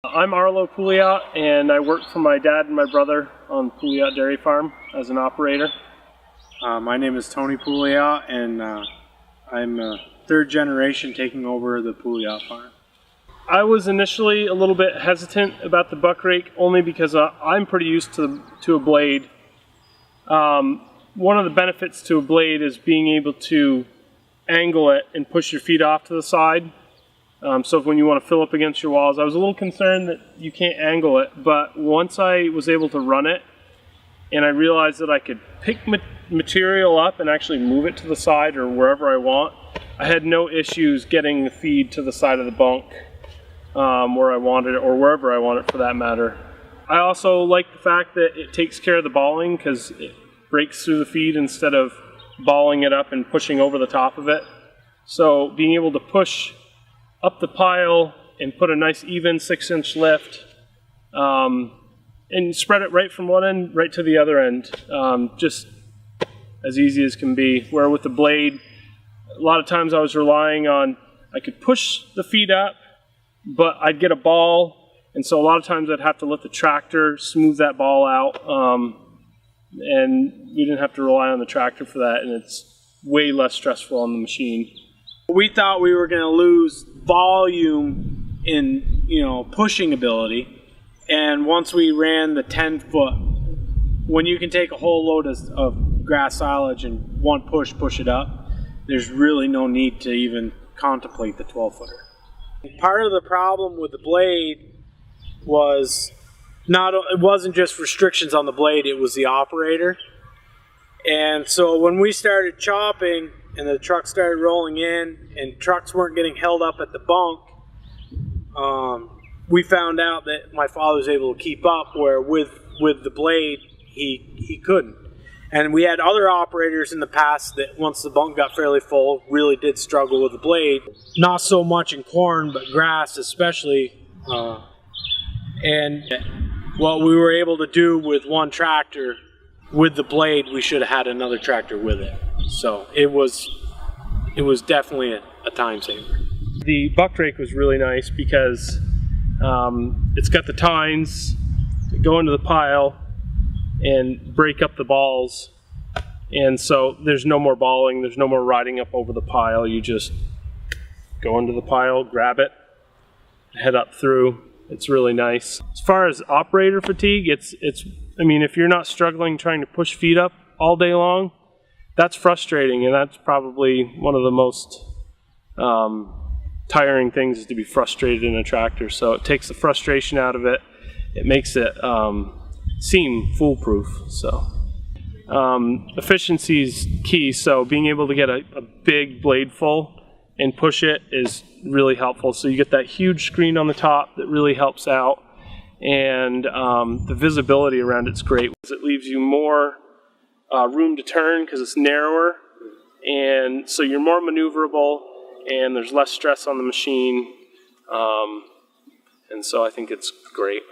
I'm Arlo Pouliot, and I work for my dad and my brother on Pouliot Dairy Farm as an operator. My name is Tony Pouliot, and I'm third generation taking over the Pouliot farm. I was initially a little bit hesitant about the BuckRake only because I'm pretty used to a blade. One of the benefits to a blade is being able to angle it and push your feet off to the side. So when you want to fill up against your walls, I was a little concerned that you can't angle it, but once I was able to run it and I realized that I could pick material up and actually move it to the side or wherever I want, I had no issues getting the feed to the side of the bunk where I wanted it, or wherever I want it for that matter. I also like the fact that it takes care of the balling because it breaks through the feed instead of balling it up and pushing over the top of it. So being able to push up the pile and put a nice even 6-inch lift and spread it right from one end right to the other end, just as easy as can be. Where with the blade, a lot of times I was relying on, I could push the feet up, but I'd get a ball, and so a lot of times I'd have to let the tractor smooth that ball out, and we didn't have to rely on the tractor for that, and it's way less stressful on the machine. We thought we were going to lose volume in, pushing ability, and once we ran the 10-foot, when you can take a whole load of grass silage and one push it up, there's really no need to even contemplate the 12-footer. Part of the problem with the blade was it wasn't just restrictions on the blade, it was the operator. And so when we started chopping and the trucks started rolling in and trucks weren't getting held up at the bunk, we found out that my father was able to keep up, where with the blade he couldn't. And we had other operators in the past that once the bunk got fairly full really did struggle with the blade. Not so much in corn, but grass especially. And what we were able to do with one tractor with the blade, we should have had another tractor with it. So it was definitely a time saver. The BuckRake was really nice because it's got the tines that go into the pile and break up the balls, and so there's no more balling, there's no more riding up over the pile. You just go into the pile, grab it, head up through. It's really nice. As far as operator fatigue, I mean, if you're not struggling trying to push feet up all day long, that's frustrating, and that's probably one of the most tiring things, is to be frustrated in a tractor. So it takes the frustration out of it. It makes it seem foolproof. So efficiency is key. So being able to get a big blade full and push it is really helpful. So you get that huge screen on the top that really helps out, and the visibility around it's great. It leaves you more room to turn because it's narrower, and so you're more maneuverable and there's less stress on the machine, and so I think it's great.